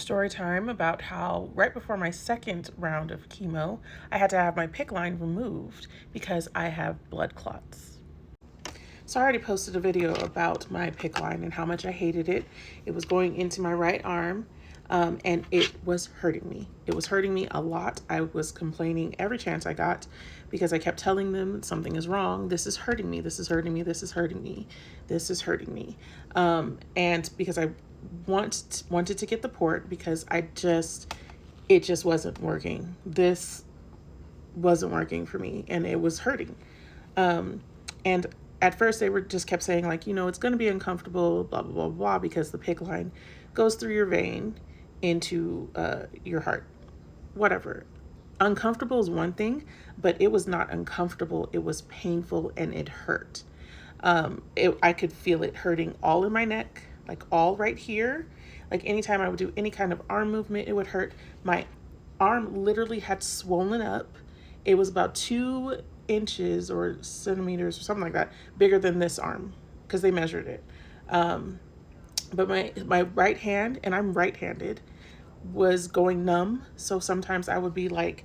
Story time about how right before my second round of chemo, I had to have my PICC line removed because I have blood clots. So I already posted a video about my PICC line and how much I hated it. It was going into my right arm, and it was hurting me. It was hurting me a lot. I was complaining every chance I got because I kept telling them something is wrong. This is hurting me. This is hurting me. This is hurting me. This is hurting me. And because I wanted to get the port because it just wasn't working. This wasn't working for me and it was hurting. And at first they were just kept saying like, it's going to be uncomfortable, blah, blah, blah, blah, because the PICC line goes through your vein into your heart, whatever. Uncomfortable is one thing, but it was not uncomfortable. It was painful and it hurt. I could feel it hurting all in my neck, like all right here. Like anytime I would do any kind of arm movement, it would hurt. My arm literally had swollen up. It was about 2 inches or centimeters or something like that, bigger than this arm because they measured it. But my right hand, and I'm right-handed, was going numb. So sometimes I would be like,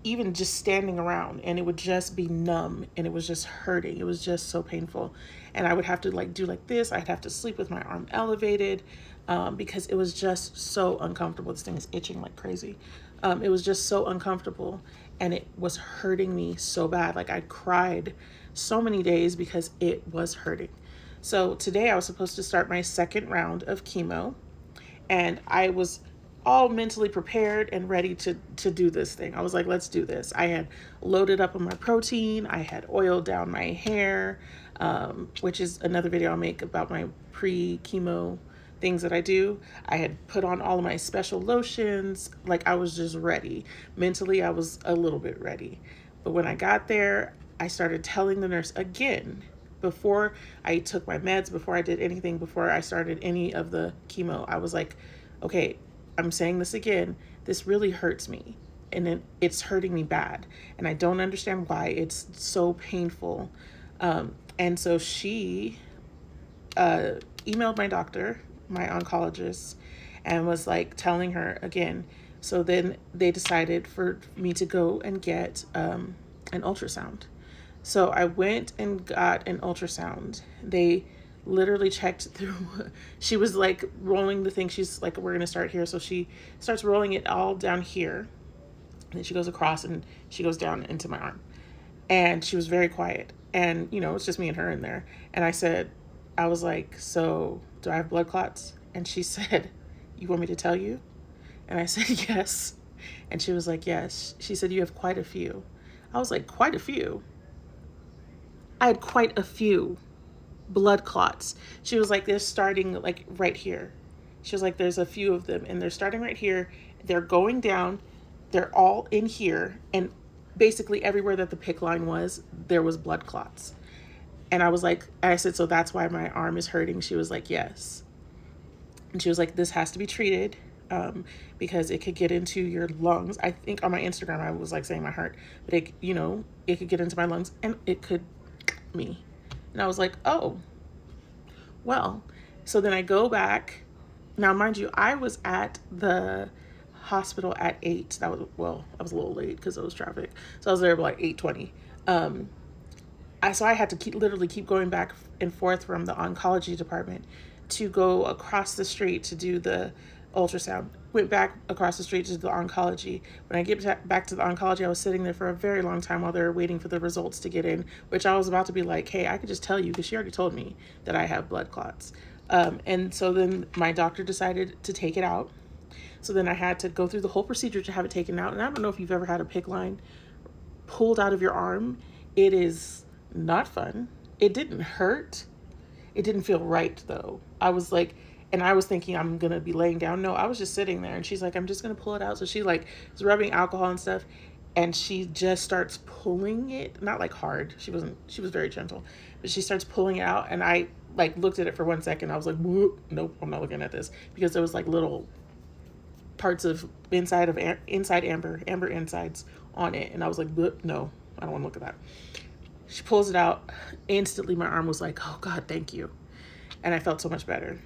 even just standing around and it would just be numb and it was just hurting. It was just so painful. And I would have to like do like this. I'd have to sleep with my arm elevated because it was just so uncomfortable. This thing is itching like crazy. It was just so uncomfortable and it was hurting me so bad. Like I cried so many days because it was hurting. So today I was supposed to start my second round of chemo and I was all mentally prepared and ready to do this thing. I was like, let's do this. I had loaded up on my protein. I had oiled down my hair, which is another video I'll make about my pre-chemo things that I do. I had put on all of my special lotions. Like I was just ready. Mentally, I was a little bit ready. But when I got there, I started telling the nurse again, before I took my meds, before I did anything, before I started any of the chemo, I was like, okay, I'm saying this again, this really hurts me and it's hurting me bad. And I don't understand why it's so painful. And so she emailed my doctor, my oncologist, and was like telling her again. So then they decided for me to go and get an ultrasound. So I went and got an ultrasound. They literally checked through. She was like rolling the thing. She's like, we're going to start here. So she starts rolling it all down here. And then she goes across and she goes down into my arm. And she was very quiet. And, it's just me and her in there. And I was like, so do I have blood clots? And she said, you want me to tell you? And I said, yes. And she was like, yes. She said, you have quite a few. I was like, quite a few? I had quite a few blood clots. She was like, they're starting like right here. She was like, there's a few of them and they're starting right here. They're going down. They're all in here. And basically everywhere that the PICC line was, there was blood clots. And I said, so that's why my arm is hurting. She was like, yes. And she was like, this has to be treated because it could get into your lungs. I think on my Instagram, I was like saying my heart, but it could get into my lungs and it could me. And I was like, oh, well. So then I go back. Now, mind you, I was at the hospital at 8. I was a little late because it was traffic. So I was there about like 8:20. So I had to literally keep going back and forth from the oncology department to go across the street to do the ultrasound. Went back across the street to the oncology. When I get back to the oncology, I was sitting there for a very long time while they were waiting for the results to get in, which I was about to be like, hey, I could just tell you because she already told me that I have blood clots. And so then my doctor decided to take it out. So then I had to go through the whole procedure to have it taken out. And I don't know if you've ever had a PICC line pulled out of your arm. It is not fun. It didn't hurt. It didn't feel right though. I was thinking I'm going to be laying down. No, I was just sitting there and she's like, I'm just going to pull it out. So she like is rubbing alcohol and stuff and she just starts pulling it, not like hard. She was very gentle, but she starts pulling it out. And I like looked at it for 1 second. I was like, nope, I'm not looking at this because there was like little parts of inside amber insides on it. And I was like, no, I don't want to look at that. She pulls it out. Instantly, my arm was like, oh God, thank you. And I felt so much better.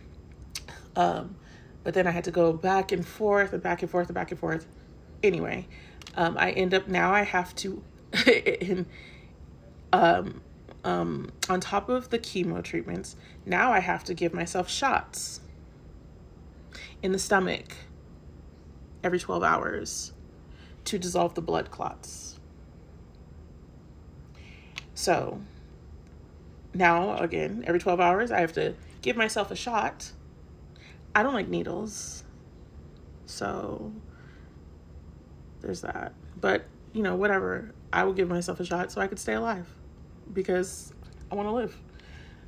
But then I had to go back and forth and back and forth and back and forth. Anyway, I end up now I have to, on top of the chemo treatments, now I have to give myself shots in the stomach every 12 hours to dissolve the blood clots. So now, again, every 12 hours, I have to give myself a shot. I don't like needles, so there's that. But, you know, whatever. I will give myself a shot so I could stay alive because I want to live.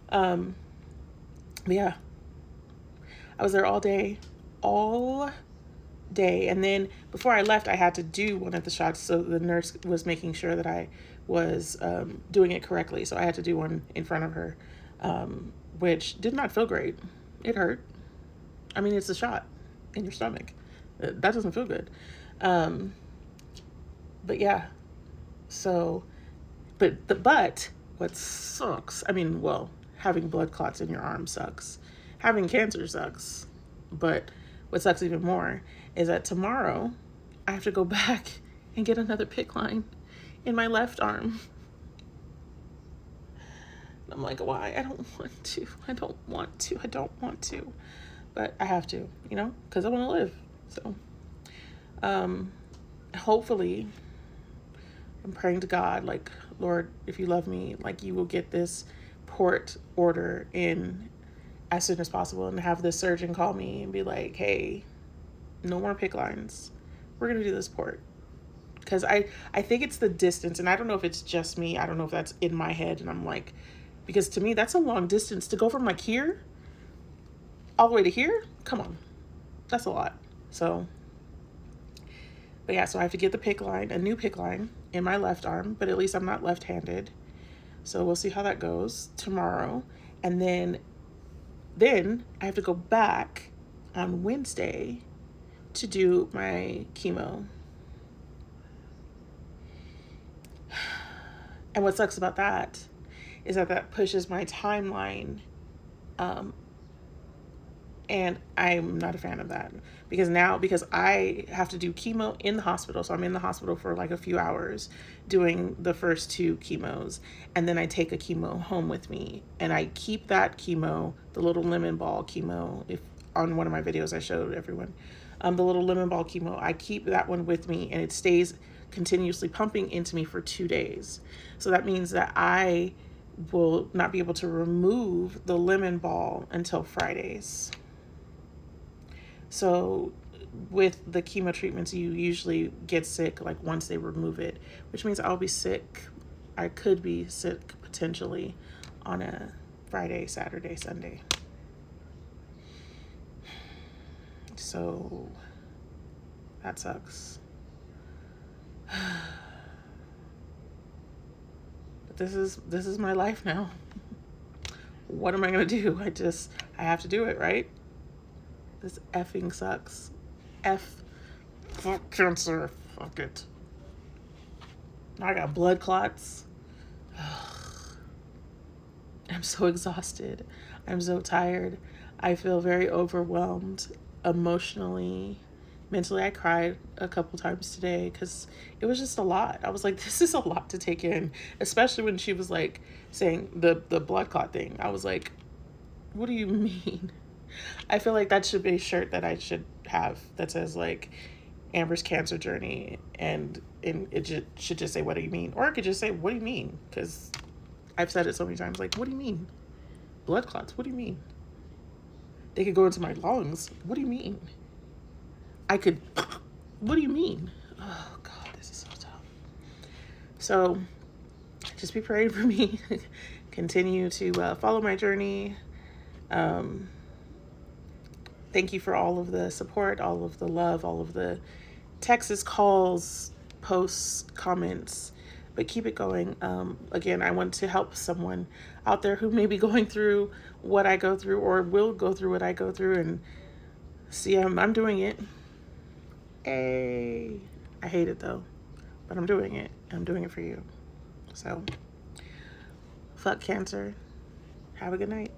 But yeah, I was there all day. And then before I left, I had to do one of the shots. So the nurse was making sure that I was doing it correctly. So I had to do one in front of her, which did not feel great. It hurt. I mean, it's a shot in your stomach. That doesn't feel good. But yeah, so, but what sucks, I mean, well, having blood clots in your arm sucks. Having cancer sucks. But what sucks even more is that tomorrow I have to go back and get another PICC line in my left arm. I'm like, why? I don't want to. But I have to, you know, because I want to live. So, hopefully, I'm praying to God, like, Lord, if you love me, like, you will get this port order in as soon as possible and have the surgeon call me and be like, hey, no more PICC lines. We're going to do this port. Because I think it's the distance, and I don't know if it's just me. I don't know if that's in my head, and I'm like, because to me, that's a long distance to go from like here all the way to here. Come on. That's a lot. So, but yeah, so I have to get the PICC line, a new PICC line in my left arm, but at least I'm not left-handed. So we'll see how that goes tomorrow. And then I have to go back on Wednesday to do my chemo. And what sucks about that is that pushes my timeline. And I'm not a fan of that because I have to do chemo in the hospital. So I'm in the hospital for like a few hours doing the first 2 chemos. And then I take a chemo home with me and I keep that chemo, the little lemon ball chemo, if on one of my videos I showed everyone, the little lemon ball chemo, I keep that one with me and it stays continuously pumping into me for 2 days. So that means that I will not be able to remove the lemon ball until Fridays. So with the chemo treatments, you usually get sick like once they remove it, which means I'll be sick. I could be sick potentially on a Friday, Saturday, Sunday. So that sucks. But this is my life now. What am I gonna do? I have to do it, right? This effing sucks. Fuck cancer. Fuck it. Now I got blood clots. I'm so exhausted. I'm so tired. I feel very overwhelmed emotionally. Mentally, I cried a couple times today because it was just a lot. I was like, this is a lot to take in, especially when she was like saying the blood clot thing. I was like, what do you mean? I feel like that should be a shirt that I should have that says like Amber's cancer journey, and it should just say, what do you mean? Or it could just say, what do you mean? Because I've said it so many times, like, what do you mean? Blood clots, what do you mean? They could go into my lungs. What do you mean? What do you mean? Oh God, this is so tough. So just be praying for me. Continue to follow my journey. Thank you for all of the support, all of the love, all of the texts, calls, posts, comments, but keep it going. Again, I want to help someone out there who may be going through what I go through or will go through what I go through, and see, I'm doing it. Hey, I hate it though, but I'm doing it. I'm doing it for you. So, fuck cancer. Have a good night.